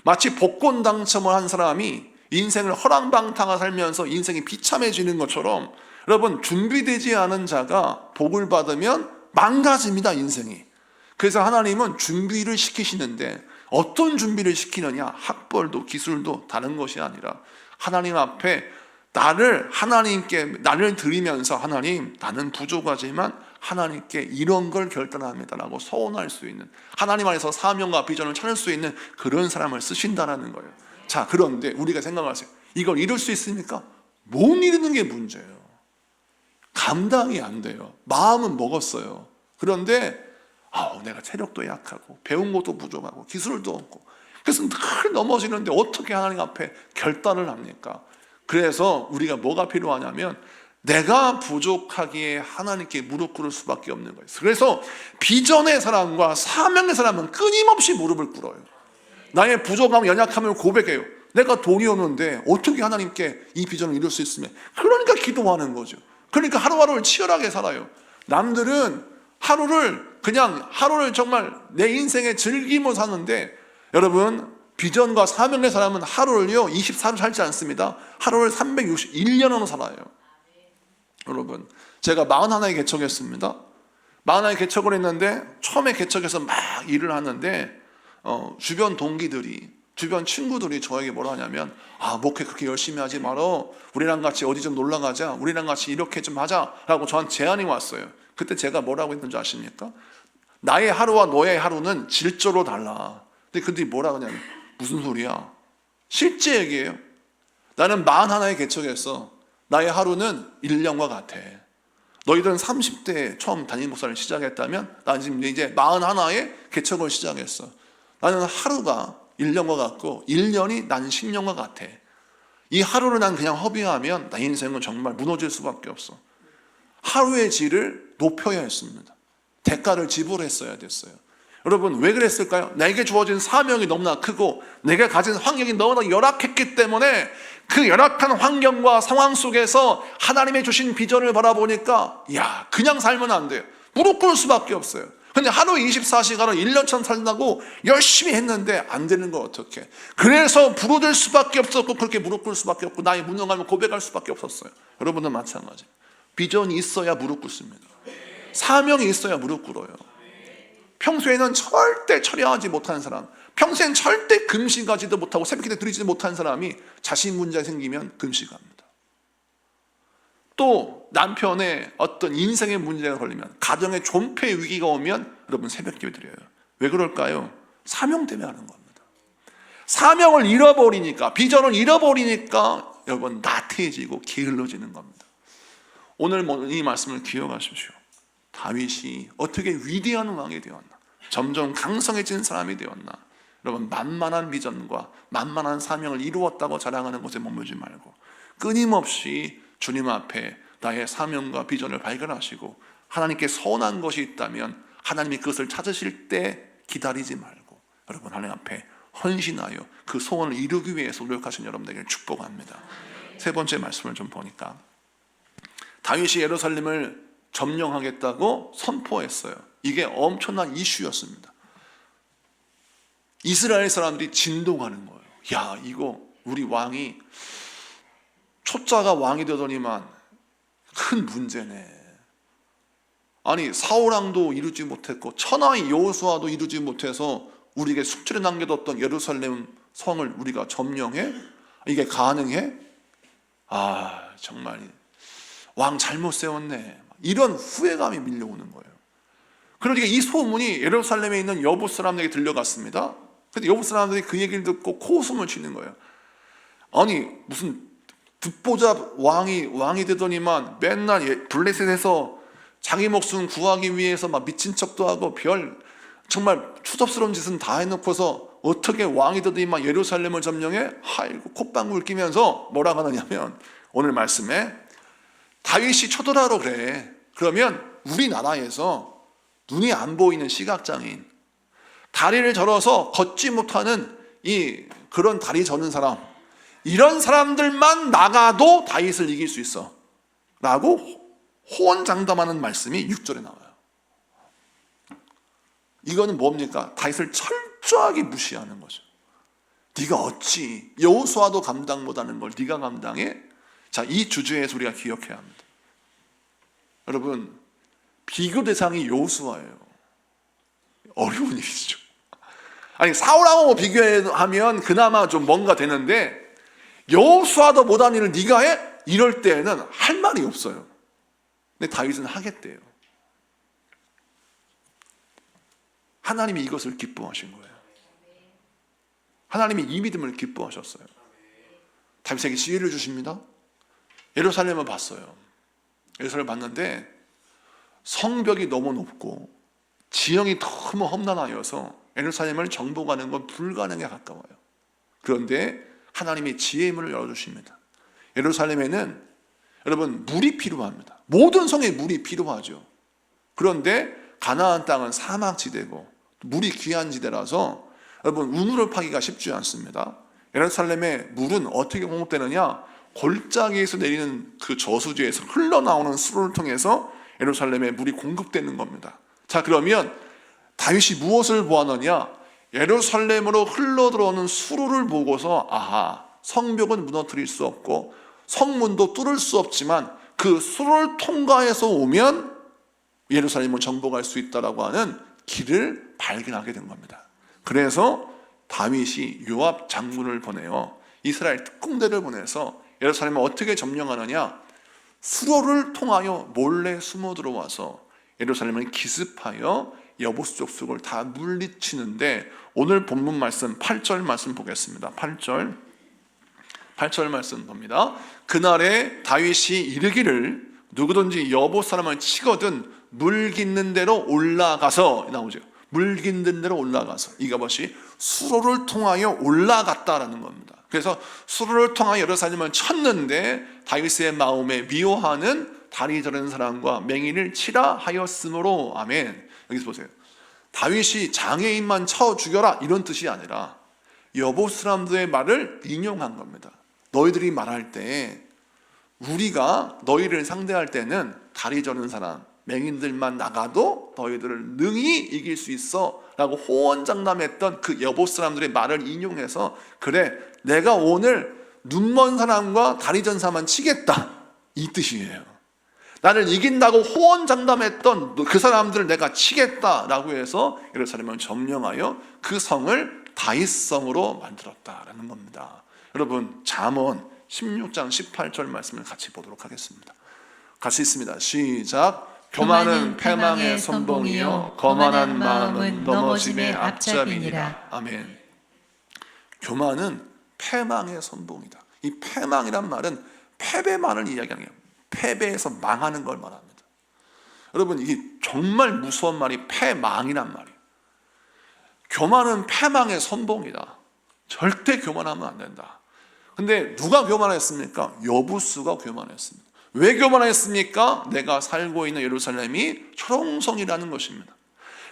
마치 복권 당첨을 한 사람이 인생을 허랑방탕하게 살면서 인생이 비참해지는 것처럼 여러분, 준비되지 않은 자가 복을 받으면 망가집니다, 인생이. 그래서 하나님은 준비를 시키시는데 어떤 준비를 시키느냐? 학벌도 기술도 다른 것이 아니라 하나님 앞에 나를 드리면서 하나님, 나는 부족하지만 하나님께 이런 걸 결단합니다라고 서원할 수 있는, 하나님 안에서 사명과 비전을 찾을 수 있는 그런 사람을 쓰신다라는 거예요. 자, 그런데 우리가 생각하세요. 이걸 이룰 수 있습니까? 못 이루는 게 문제예요. 감당이 안 돼요. 마음은 먹었어요. 그런데 내가 체력도 약하고 배운 것도 부족하고 기술도 없고 그래서 늘 넘어지는데 어떻게 하나님 앞에 결단을 합니까? 그래서 우리가 뭐가 필요하냐면 내가 부족하기에 하나님께 무릎 꿇을 수밖에 없는 거예요. 그래서 비전의 사람과 사명의 사람은 끊임없이 무릎을 꿇어요. 나의 부족함, 연약함을 고백해요. 내가 돈이 없는데 어떻게 하나님께 이 비전을 이룰 수 있으면, 그러니까 기도하는 거죠. 그러니까 하루하루를 치열하게 살아요. 남들은 하루를 정말 내 인생의 즐김으로 사는데, 여러분, 비전과 사명의 사람은 하루를요 24를 살지 않습니다. 하루를 361년으로 살아요. 여러분, 제가 41에 개척했습니다. 41에 개척을 했는데 처음에 개척해서 막 일을 하는데 주변 동기들이, 주변 친구들이 저에게 뭐라 하냐면, 목회 그렇게 열심히 하지 말어, 우리랑 같이 어디 좀 놀러 가자, 우리랑 같이 이렇게 좀 하자 라고 저한테 제안이 왔어요. 그때 제가 뭐라고 했는지 아십니까? 나의 하루와 너의 하루는 질적으로 달라. 근데 그들이 뭐라 하냐면, 무슨 소리야? 실제 얘기예요. 나는 41에 개척했어. 나의 하루는 1년과 같아. 너희들은 30대에 처음 담임 목사를 시작했다면 나는 지금 이제 41에 개척을 시작했어. 나는 하루가 1년과 같고 1년이 난 10년과 같아. 이 하루를 난 그냥 허비하면 나 인생은 정말 무너질 수밖에 없어. 하루의 질을 높여야 했습니다. 대가를 지불했어야 됐어요. 여러분, 왜 그랬을까요? 내게 주어진 사명이 너무나 크고 내가 가진 환경이 너무나 열악했기 때문에 그 열악한 환경과 상황 속에서 하나님의 주신 비전을 바라보니까 그냥 살면 안 돼요. 무릎 꿇을 수밖에 없어요. 근데 하루 24시간을 1년처럼 살다고 열심히 했는데 안 되는 거 어떡해. 그래서 부르들 수밖에 없었고 그렇게 무릎 꿇을 수밖에 없고 나의 무능함을 고백할 수밖에 없었어요. 여러분은 마찬가지. 비전이 있어야 무릎 꿇습니다. 사명이 있어야 무릎 꿇어요. 평소에는 절대 처리하지 못한 사람, 평소엔 절대 금식하지도 못하고 새벽기도 드리지도 못한 사람이 자식 문제 생기면 금식합니다. 또 남편의 어떤 인생의 문제가 걸리면, 가정의 존폐 위기가 오면 여러분 새벽기도 드려요. 왜 그럴까요? 사명 때문에 하는 겁니다. 사명을 잃어버리니까, 비전을 잃어버리니까 여러분 나태해지고 게을러지는 겁니다. 오늘 이 말씀을 기억하십시오. 다윗이 어떻게 위대한 왕이 되었나, 점점 강성해진 사람이 되었나. 여러분, 만만한 비전과 만만한 사명을 이루었다고 자랑하는 것에 머물지 말고 끊임없이 주님 앞에 나의 사명과 비전을 발견하시고 하나님께 서운한 것이 있다면 하나님이 그것을 찾으실 때 기다리지 말고 여러분 하나님 앞에 헌신하여 그 소원을 이루기 위해서 노력하신 여러분에게 축복합니다. 세 번째 말씀을 좀 보니까, 다윗이 예루살렘을 점령하겠다고 선포했어요. 이게 엄청난 이슈였습니다. 이스라엘 사람들이 진동하는 거예요. 이거 우리 왕이 초짜가 왕이 되더니만 큰 문제네. 아니, 사울왕도 이루지 못했고 천하의 여호수아도 이루지 못해서 우리에게 숙제를 남겨뒀던 예루살렘 성을 우리가 점령해? 이게 가능해? 정말 왕 잘못 세웠네. 이런 후회감이 밀려오는 거예요. 그러니까 이 소문이 예루살렘에 있는 여부 사람들에게 들려갔습니다. 근데 여부 사람들이 그 얘기를 듣고 코웃음을 치는 거예요. 아니 무슨 듣보잡 왕이 되더니만 맨날 블레셋에서 자기 목숨 구하기 위해서 막 미친 척도 하고 별 정말 추접스러운 짓은 다 해놓고서 어떻게 왕이 되더니만 예루살렘을 점령해? 아이고 콧방울 끼면서 뭐라고 하느냐면 오늘 말씀에 다윗이 쳐들어가라 그래. 그러면 우리나라에서 눈이 안 보이는 시각장애인, 다리를 절어서 걷지 못하는 그런 다리 저는 사람, 이런 사람들만 나가도 다윗을 이길 수 있어 라고 호언장담하는 말씀이 6절에 나와요. 이거는 뭡니까? 다윗을 철저하게 무시하는 거죠. 네가 어찌 여호수아도 감당 못하는 걸 네가 감당해? 자, 이 주제에서 우리가 기억해야 합니다. 여러분, 비교 대상이 여호수아예요. 어려운 일이죠. 아니 사울하고 비교하면 그나마 좀 뭔가 되는데 여호수아도 못한 일을 네가 해? 이럴 때에는 할 말이 없어요. 근데 다윗은 하겠대요. 하나님이 이것을 기뻐하신 거예요. 하나님이 이 믿음을 기뻐하셨어요. 다윗에게 지혜를 주십니다. 예루살렘을 봤어요. 예루살렘을 봤는데 성벽이 너무 높고 지형이 너무 험난하여서 예루살렘을 정복하는 건 불가능에 가까워요. 그런데 하나님이 지혜의 문을 열어주십니다. 예루살렘에는 여러분 물이 필요합니다. 모든 성에 물이 필요하죠. 그런데 가나안 땅은 사막지대고 물이 귀한 지대라서 여러분 우물을 파기가 쉽지 않습니다. 예루살렘의 물은 어떻게 공급되느냐? 골짜기에서 내리는 그 저수지에서 흘러나오는 수로를 통해서 예루살렘에 물이 공급되는 겁니다. 자, 그러면 다윗이 무엇을 보았느냐? 예루살렘으로 흘러들어오는 수로를 보고서 아하, 성벽은 무너뜨릴 수 없고 성문도 뚫을 수 없지만 그 수로를 통과해서 오면 예루살렘을 정복할 수 있다라고 하는 길을 발견하게 된 겁니다. 그래서 다윗이 요압 장군을 보내요. 이스라엘 특공대를 보내서 예루살렘을 어떻게 점령하느냐? 수로를 통하여 몰래 숨어 들어와서 예루살렘을 기습하여 여부수 족속을 다 물리치는데 오늘 본문 말씀 8절 말씀 보겠습니다. 8절 말씀 봅니다. 그날에 다윗이 이르기를 누구든지 여부 사람을 치거든 물 깃는 대로 올라가서 나오죠. 물 깃는 대로 올라가서 이것이 수로를 통하여 올라갔다라는 겁니다. 그래서 수로를 통하여 예루살렘을 쳤는데 다윗의 마음에 미워하는 다리 저는 사람과 맹인을 치라 하였으므로 아멘. 여기서 보세요. 다윗이 장애인만 쳐 죽여라 이런 뜻이 아니라 여보 사람들의 말을 인용한 겁니다. 너희들이 말할 때 우리가 너희를 상대할 때는 다리 저는 사람 맹인들만 나가도 너희들을 능히 이길 수 있어 라고 호언장담했던 그 여보 사람들의 말을 인용해서 그래 내가 오늘 눈먼 사람과 다리 전 사람만 치겠다 이 뜻이에요. 나를 이긴다고 호언장담했던 그 사람들을 내가 치겠다라고 해서 예루살렘을 점령하여 그 성을 다윗성으로 만들었다라는 겁니다. 여러분 잠언 16장 18절 말씀을 같이 보도록 하겠습니다. 같이 있습니다. 시작. 교만은 패망의 선봉이요 거만한 마음은 넘어짐의 앞잡이니라. 아멘. 교만은 패망의 선봉이다. 이 패망이란 말은 패배만을 이야기하는 거예요. 패배해서 망하는 걸 말합니다. 여러분 이게 정말 무서운 말이 패망이란 말이에요. 교만은 패망의 선봉이다. 절대 교만하면 안 된다. 근데 누가 교만했습니까? 여부수가 교만했습니다. 왜 교만했습니까? 내가 살고 있는 예루살렘이 초롱성이라는 것입니다.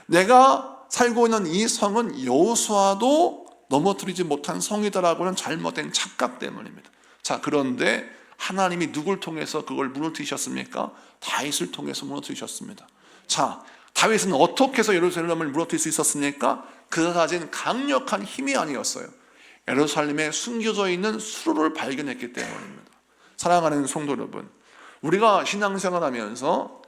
내가 살고 있는 이 성은 여호수아도 넘어뜨리지 못한 성이다라고는 잘못된 착각 때문입니다. 자, 그런데 하나님이 누굴 통해서 그걸 무너뜨리셨습니까? 다윗을 통해서 무너뜨리셨습니다. 자, 다윗은 어떻게 해서 예루살렘을 무너뜨릴 수 있었습니까? 그가 가진 강력한 힘이 아니었어요. 예루살렘에 숨겨져 있는 수로를 발견했기 때문입니다. 사랑하는 성도 여러분, 우리가 신앙생활하면서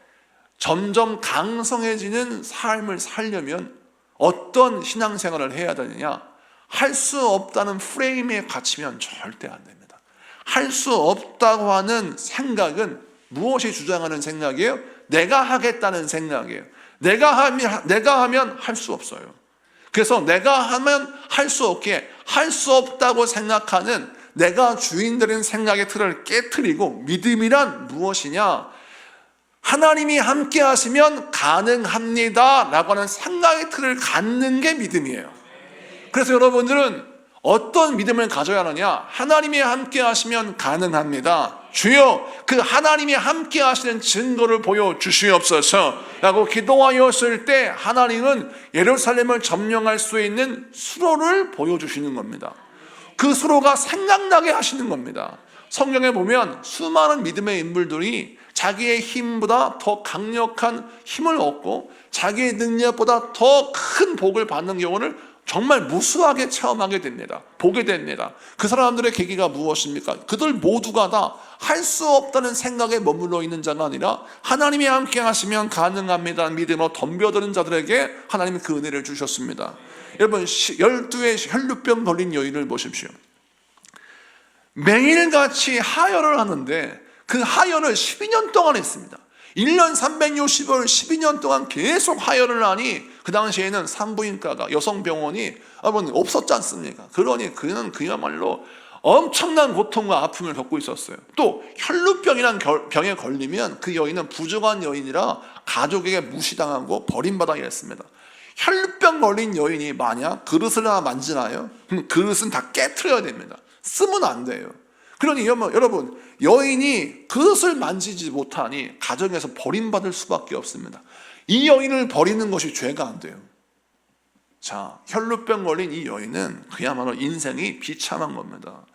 점점 강성해지는 삶을 살려면 어떤 신앙생활을 해야 되느냐? 할 수 없다는 프레임에 갇히면 절대 안 됩니다. 할 수 없다고 하는 생각은 무엇이 주장하는 생각이에요? 내가 하겠다는 생각이에요. 내가 하면 할 수 없어요. 그래서 내가 하면 할 수 없게, 할 수 없다고 생각하는 내가 주인되는 생각의 틀을 깨트리고, 믿음이란 무엇이냐? 하나님이 함께 하시면 가능합니다 라고 하는 생각의 틀을 갖는 게 믿음이에요. 그래서 여러분들은 어떤 믿음을 가져야 하느냐? 하나님이 함께 하시면 가능합니다. 주여, 그 하나님이 함께 하시는 증거를 보여주시옵소서 라고 기도하였을 때 하나님은 예루살렘을 점령할 수 있는 수로를 보여주시는 겁니다. 그 수로가 생각나게 하시는 겁니다. 성경에 보면 수많은 믿음의 인물들이 자기의 힘보다 더 강력한 힘을 얻고 자기의 능력보다 더 큰 복을 받는 경우를 정말 무수하게 체험하게 됩니다. 보게 됩니다. 그 사람들의 계기가 무엇입니까? 그들 모두가 다 할 수 없다는 생각에 머물러 있는 자가 아니라 하나님이 함께 하시면 가능합니다 믿음으로 덤벼드는 자들에게 하나님이 그 은혜를 주셨습니다. 여러분, 12의 혈루병 걸린 여인을 보십시오. 매일같이 하혈을 하는데 그 하혈을 12년 동안 했습니다. 1년 360일 12년 동안 계속 하혈을 하니 그 당시에는 산부인과가, 여성병원이 없었지 않습니까? 그러니 그는 그야말로 엄청난 고통과 아픔을 겪고 있었어요. 또 혈루병이라는 병에 걸리면 그 여인은 부정한 여인이라 가족에게 무시당하고 버림받아야 했습니다. 혈루병 걸린 여인이 만약 그릇을 하나 만지나요? 그럼 그릇은 다 깨트려야 됩니다. 쓰면 안 돼요. 그러니 여러분, 여인이 그릇을 만지지 못하니 가정에서 버림받을 수밖에 없습니다. 이 여인을 버리는 것이 죄가 안 돼요. 자, 혈루병 걸린 이 여인은 그야말로 인생이 비참한 겁니다.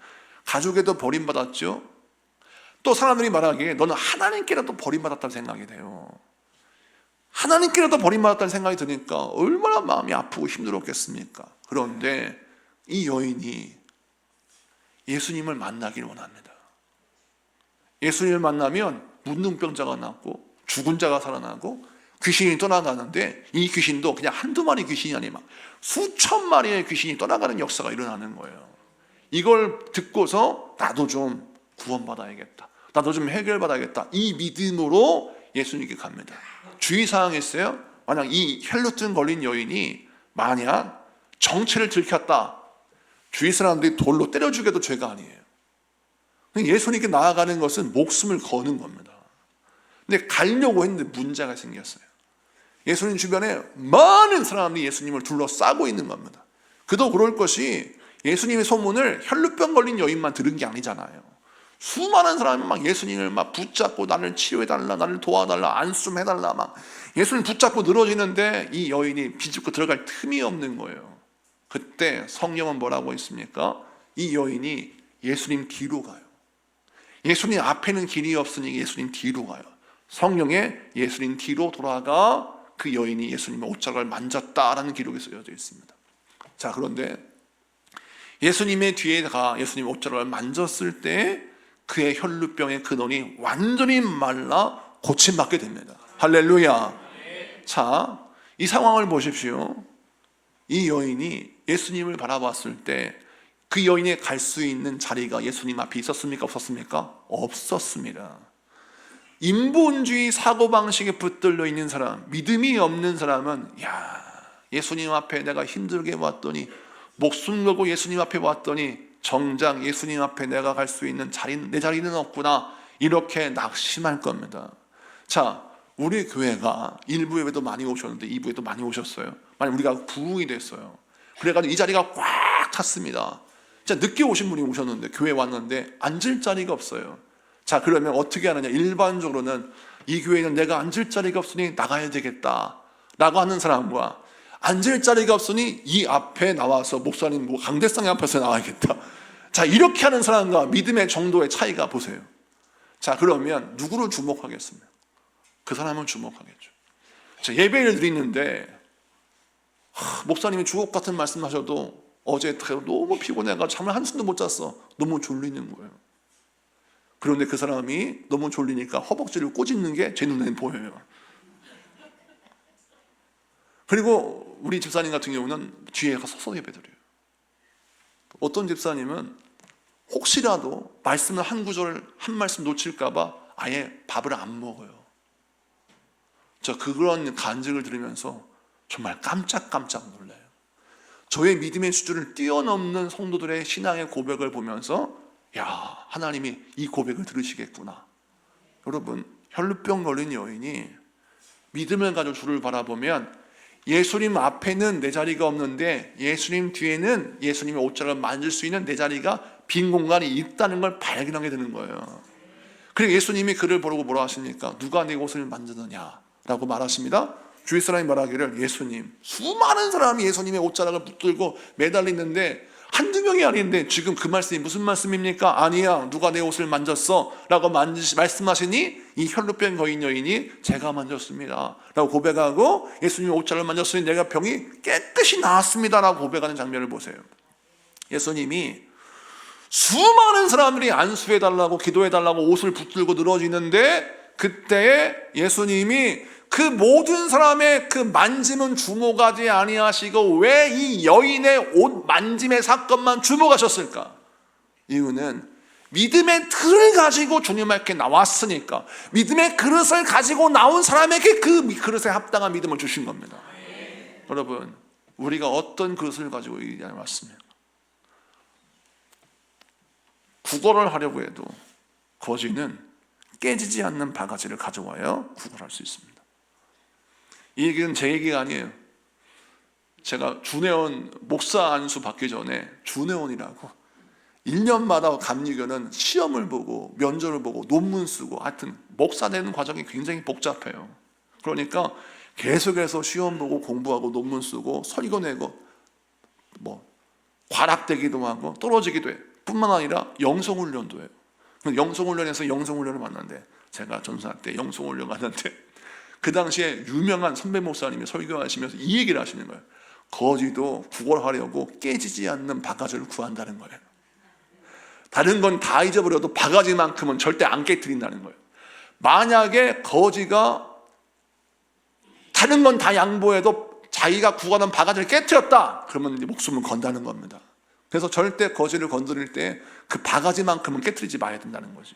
가족에도 버림받았죠. 또 사람들이 말하기에 너는 하나님께라도 버림받았다는 생각이 돼요. 하나님께라도 버림받았다는 생각이 드니까 얼마나 마음이 아프고 힘들었겠습니까? 그런데 이 여인이 예수님을 만나기를 원합니다. 예수님을 만나면 문둥병자가 낫고 죽은 자가 살아나고 귀신이 떠나가는데, 이 귀신도 그냥 한두 마리 귀신이 아니라 수천 마리의 귀신이 떠나가는 역사가 일어나는 거예요. 이걸 듣고서 나도 좀 구원받아야겠다, 나도 좀 해결받아야겠다, 이 믿음으로 예수님께 갑니다. 주의사항이 있어요. 만약 이 혈루증 걸린 여인이 만약 정체를 들켰다, 주위 사람들이 돌로 때려 죽여도 죄가 아니에요. 예수님께 나아가는 것은 목숨을 거는 겁니다. 근데 가려고 했는데 문제가 생겼어요. 예수님 주변에 많은 사람들이 예수님을 둘러싸고 있는 겁니다. 그도 그럴 것이 예수님의 소문을 혈루병 걸린 여인만 들은 게 아니잖아요. 수많은 사람이 막 예수님을 막 붙잡고 나를 치료해달라, 나를 도와달라, 안수해달라, 막 예수님 붙잡고 늘어지는데 이 여인이 비집고 들어갈 틈이 없는 거예요. 그때 성경은 뭐라고 있습니까? 이 여인이 예수님 뒤로 가요. 예수님 앞에는 길이 없으니 예수님 뒤로 가요. 성경에 예수님 뒤로 돌아가 그 여인이 예수님의 옷자락을 만졌다라는 기록이 쓰여져 있습니다. 자, 그런데 예수님의 뒤에가 예수님의 옷자락을 만졌을 때 그의 혈루병의 근원이 완전히 말라 고침받게 됩니다. 할렐루야. 자, 이 상황을 보십시오. 이 여인이 예수님을 바라봤을 때 그 여인이 갈 수 있는 자리가 예수님 앞에 있었습니까? 없었습니까? 없었습니다. 인본주의 사고방식에 붙들려 있는 사람, 믿음이 없는 사람은 예수님 앞에 내가 힘들게 왔더니, 목숨 걸고 예수님 앞에 왔더니 정작 예수님 앞에 내가 갈 수 있는 내 자리는 없구나, 이렇게 낙심할 겁니다. 자, 우리 교회가 1부 예배도 많이 오셨는데 2부에도 많이 오셨어요. 만약 우리가 부흥이 됐어요. 그래가지고 이 자리가 꽉 찼습니다. 진짜 늦게 오신 분이 오셨는데, 교회 왔는데 앉을 자리가 없어요. 자, 그러면 어떻게 하느냐? 일반적으로는 이 교회는 내가 앉을 자리가 없으니 나가야 되겠다 라고 하는 사람과, 앉을 자리가 없으니 이 앞에 나와서 목사님 강대상의 앞에서 나와야겠다, 자, 이렇게 하는 사람과 믿음의 정도의 차이가 보세요. 자, 그러면 누구를 주목하겠습니까? 그 사람을 주목하겠죠. 자, 예배를 드리는데 목사님이 주옥 같은 말씀 하셔도 어제 너무 피곤해가지고 잠을 한숨도 못 잤어, 너무 졸리는 거예요. 그런데 그 사람이 너무 졸리니까 허벅지를 꼬집는 게 제 눈에는 보여요. 그리고 우리 집사님 같은 경우는 뒤에 가서 서서 예배드려요. 어떤 집사님은 혹시라도 말씀을 한 구절 한 말씀 놓칠까 봐 아예 밥을 안 먹어요. 저 그런 간증을 들으면서 정말 깜짝깜짝 놀라요. 저의 믿음의 수준을 뛰어넘는 성도들의 신앙의 고백을 보면서 야, 하나님이 이 고백을 들으시겠구나. 여러분, 혈루병 걸린 여인이 믿음을 가지고 주를 바라보면 예수님 앞에는 내 자리가 없는데 예수님 뒤에는 예수님의 옷자락을 만질 수 있는 내 자리가 빈 공간이 있다는 걸 발견하게 되는 거예요. 그리고 예수님이 그를 보고 뭐라 하십니까? 누가 내 옷을 만지느냐 라고 말하십니다. 주위 사람이 말하기를 예수님, 수많은 사람이 예수님의 옷자락을 붙들고 매달리는데 한두 명이 아닌데 지금 그 말씀이 무슨 말씀입니까? 아니야, 누가 내 옷을 만졌어? 라고 말씀하시니 이 혈루병 거인 여인이 제가 만졌습니다 라고 고백하고 예수님의 옷자락을 만졌으니 내가 병이 깨끗이 나았습니다 라고 고백하는 장면을 보세요. 예수님이 수많은 사람들이 안수해달라고 기도해달라고 옷을 붙들고 늘어지는데 그때에 예수님이 그 모든 사람의 그 만짐은 주목하지 아니하시고 왜 이 여인의 옷 만짐의 사건만 주목하셨을까? 이유는 믿음의 틀을 가지고 주님 앞에 나왔으니까, 믿음의 그릇을 가지고 나온 사람에게 그 그릇에 합당한 믿음을 주신 겁니다. 여러분, 우리가 어떤 그릇을 가지고 이 자리에 왔습니까? 구걸을 하려고 해도 거지는 깨지지 않는 바가지를 가져와야 구걸할 수 있습니다. 이 얘기는 제 얘기가 아니에요. 제가 준회원 목사 안수 받기 전에 준회원이라고 1년마다 감리교는 시험을 보고 면접을 보고 논문 쓰고 하여튼 목사 되는 과정이 굉장히 복잡해요. 그러니까 계속해서 시험 보고 공부하고 논문 쓰고 설교 내고 뭐 과락되기도 하고 떨어지기도 해요. 뿐만 아니라 영성훈련도 해요. 영성훈련에서 영성훈련을 만났는데 제가 전사할 때 영성훈련 갔는데 그 당시에 유명한 선배 목사님이 설교하시면서 이 얘기를 하시는 거예요. 거지도 구걸하려고 깨지지 않는 바가지를 구한다는 거예요. 다른 건 다 잊어버려도 바가지만큼은 절대 안 깨트린다는 거예요. 만약에 거지가 다른 건 다 양보해도 자기가 구하는 바가지를 깨트렸다 그러면 이제 목숨을 건다는 겁니다. 그래서 절대 거지를 건드릴 때 그 바가지만큼은 깨트리지 말아야 된다는 거죠.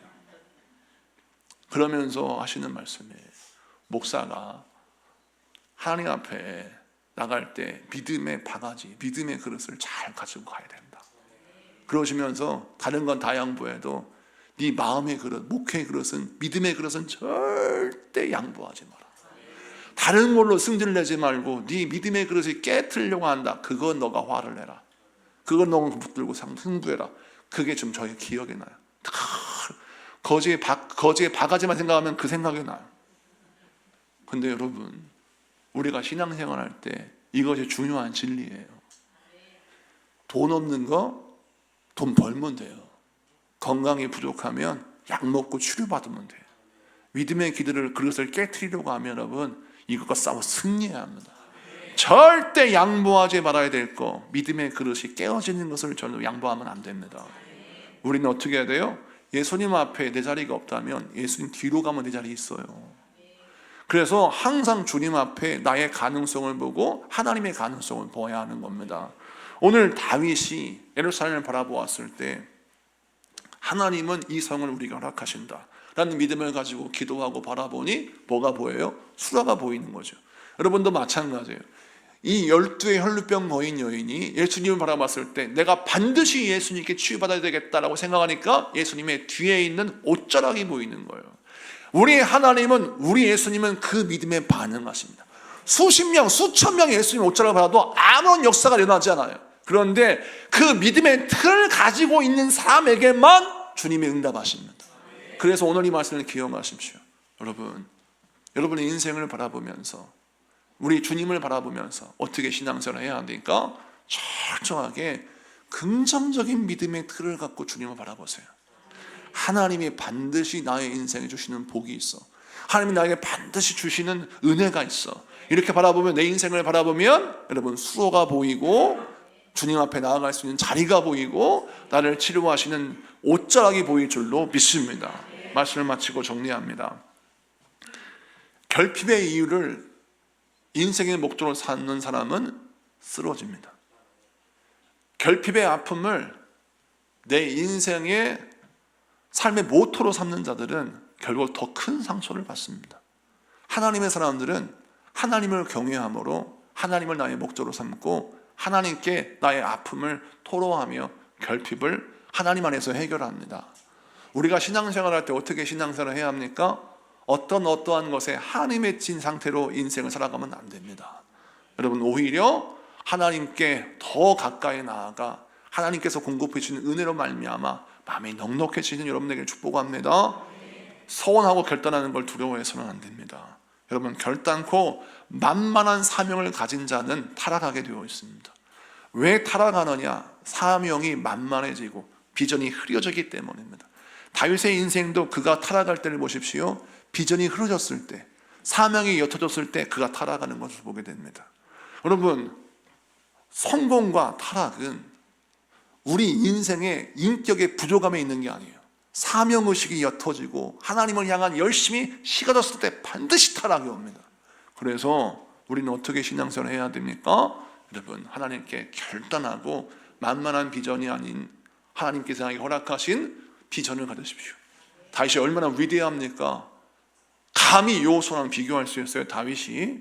그러면서 하시는 말씀이에요. 목사가 하나님 앞에 나갈 때 믿음의 바가지, 믿음의 그릇을 잘 가지고 가야 된다. 그러시면서 다른 건 다 양보해도 네 마음의 그릇, 목회의 그릇은, 믿음의 그릇은 절대 양보하지 마라. 다른 걸로 승질을 내지 말고 네 믿음의 그릇이 깨트리려고 한다. 그건 너가 화를 내라. 그건 너가 붙들고 승부해라. 그게 좀 저희 기억에 나요. 거지의 바가지만 생각하면 그 생각이 나요. 근데 여러분, 우리가 신앙생활 할 때 이것이 중요한 진리예요. 돈 없는 거 돈 벌면 돼요. 건강이 부족하면 약 먹고 치료받으면 돼요. 믿음의 그릇을 깨트리려고 하면 여러분 이것과 싸워 승리해야 합니다. 절대 양보하지 말아야 될 거, 믿음의 그릇이 깨어지는 것을 저는 양보하면 안 됩니다. 우리는 어떻게 해야 돼요? 예수님 앞에 내 자리가 없다면 예수님 뒤로 가면 내 자리 있어요. 그래서 항상 주님 앞에 나의 가능성을 보고 하나님의 가능성을 보아야 하는 겁니다. 오늘 다윗이 예루살렘을 바라보았을 때 하나님은 이 성을 우리가 허락하신다 라는 믿음을 가지고 기도하고 바라보니 뭐가 보여요? 수라가 보이는 거죠. 여러분도 마찬가지예요. 이 12의 혈루병 거인 여인이 예수님을 바라봤을 때 내가 반드시 예수님께 치유받아야 되겠다라고 생각하니까 예수님의 뒤에 있는 옷자락이 보이는 거예요. 우리 하나님은, 우리 예수님은 그 믿음에 반응하십니다. 수십 명, 수천 명의 예수님 옷자락을 받아도 아무런 역사가 일어나지 않아요. 그런데 그 믿음의 틀을 가지고 있는 사람에게만 주님이 응답하십니다. 그래서 오늘 이 말씀을 기억하십시오. 여러분의 인생을 바라보면서, 우리 주님을 바라보면서 어떻게 신앙생활을 해야 하니까 철저하게 긍정적인 믿음의 틀을 갖고 주님을 바라보세요. 하나님이 반드시 나의 인생에 주시는 복이 있어. 하나님이 나에게 반드시 주시는 은혜가 있어. 이렇게 바라보면, 내 인생을 바라보면 여러분 수호가 보이고 주님 앞에 나아갈 수 있는 자리가 보이고 나를 치료하시는 옷자락이 보일 줄로 믿습니다. 말씀을 마치고 정리합니다. 결핍의 이유를 인생의 목적으로 삼는 사람은 쓰러집니다. 결핍의 아픔을 내 인생의 삶의 모토로 삼는 자들은 결국 더 큰 상처를 받습니다. 하나님의 사람들은 하나님을 경외함으로 하나님을 나의 목적으로 삼고 하나님께 나의 아픔을 토로하며 결핍을 하나님 안에서 해결합니다. 우리가 신앙생활을 할 때 어떻게 신앙생활을 해야 합니까? 어떠한 것에 한이 맺힌 상태로 인생을 살아가면 안 됩니다. 여러분, 오히려 하나님께 더 가까이 나아가 하나님께서 공급해 주시는 은혜로 말미암아 마음이 넉넉해지는 여러분에게 축복합니다. 서원하고 결단하는 걸 두려워해서는 안 됩니다. 여러분, 결단코 만만한 사명을 가진 자는 타락하게 되어 있습니다. 왜 타락하느냐? 사명이 만만해지고 비전이 흐려지기 때문입니다. 다윗의 인생도 그가 타락할 때를 보십시오. 비전이 흐려졌을 때, 사명이 옅어졌을 때 그가 타락하는 것을 보게 됩니다. 여러분, 성공과 타락은 우리 인생의 인격의 부족함에 있는 게 아니에요. 사명의식이 옅어지고 하나님을 향한 열심이 식어졌을 때 반드시 타락이 옵니다. 그래서 우리는 어떻게 신앙생활을 해야 됩니까? 여러분, 하나님께 결단하고 만만한 비전이 아닌 하나님께서 나에게 허락하신 비전을 가지십시오. 다윗이 얼마나 위대합니까? 감히 여호수아랑 비교할 수 있어요? 다윗이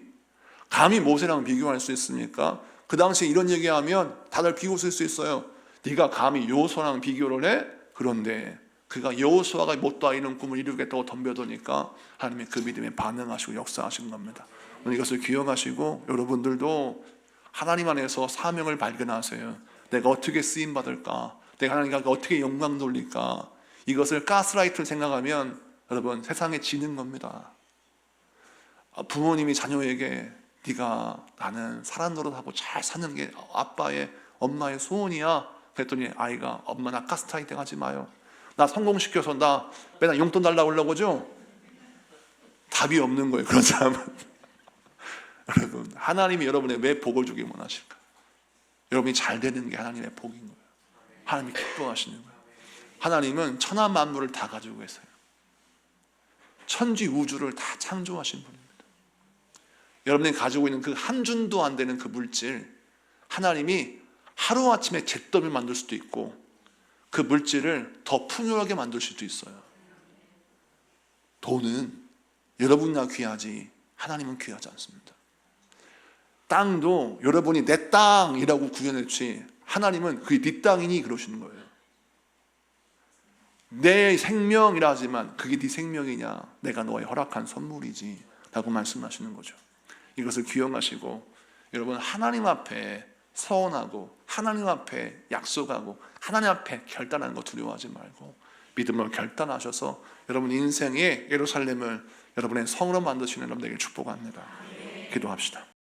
감히 모세랑 비교할 수 있습니까? 그 당시에 이런 얘기하면 다들 비웃을 수 있어요. 네가 감히 여호수아랑 비교를 해? 그런데 그가 여호수아가 못다 이룬 꿈을 이루겠다고 덤벼드니까 하나님의 그 믿음에 반응하시고 역사하신 겁니다. 이것을 기억하시고 여러분들도 하나님 안에서 사명을 발견하세요. 내가 어떻게 쓰임받을까? 내가 하나님께 어떻게 영광 돌릴까? 이것을 가스라이트를 생각하면 여러분, 세상에 지는 겁니다. 부모님이 자녀에게 네가 나는 사람 노릇하고 잘 사는 게 아빠의 엄마의 소원이야. 그랬더니 아이가 엄마 나 가스라이팅 하지 마요. 나 성공시켜서 나 맨날 용돈 달라고 그러려고 그러죠? 답이 없는 거예요, 그런 사람은. 여러분, 하나님이 여러분의 왜 복을 주길 원하실까? 여러분이 잘 되는 게 하나님의 복인 거예요. 하나님이 기뻐하시는 거예요. 하나님은 천하 만물을 다 가지고 계세요. 천지 우주를 다 창조하신 분입니다. 여러분이 가지고 있는 그 한 줌도 안 되는 그 물질, 하나님이 하루아침에 잿더미를 만들 수도 있고 그 물질을 더 풍요하게 만들 수도 있어요. 돈은 여러분이나 귀하지 하나님은 귀하지 않습니다. 땅도 여러분이 내 땅이라고 구현했지 하나님은 그게 네 땅이니 그러시는 거예요. 내 생명이라 하지만 그게 네 생명이냐? 내가 너의 허락한 선물이지 라고 말씀하시는 거죠. 이것을 기억하시고 여러분, 하나님 앞에 서원하고 하나님 앞에 약속하고 하나님 앞에 결단하는 거 두려워하지 말고 믿음으로 결단하셔서 여러분 인생의 예루살렘을 여러분의 성으로 만드시는 여러분에게 축복합니다. 기도합시다.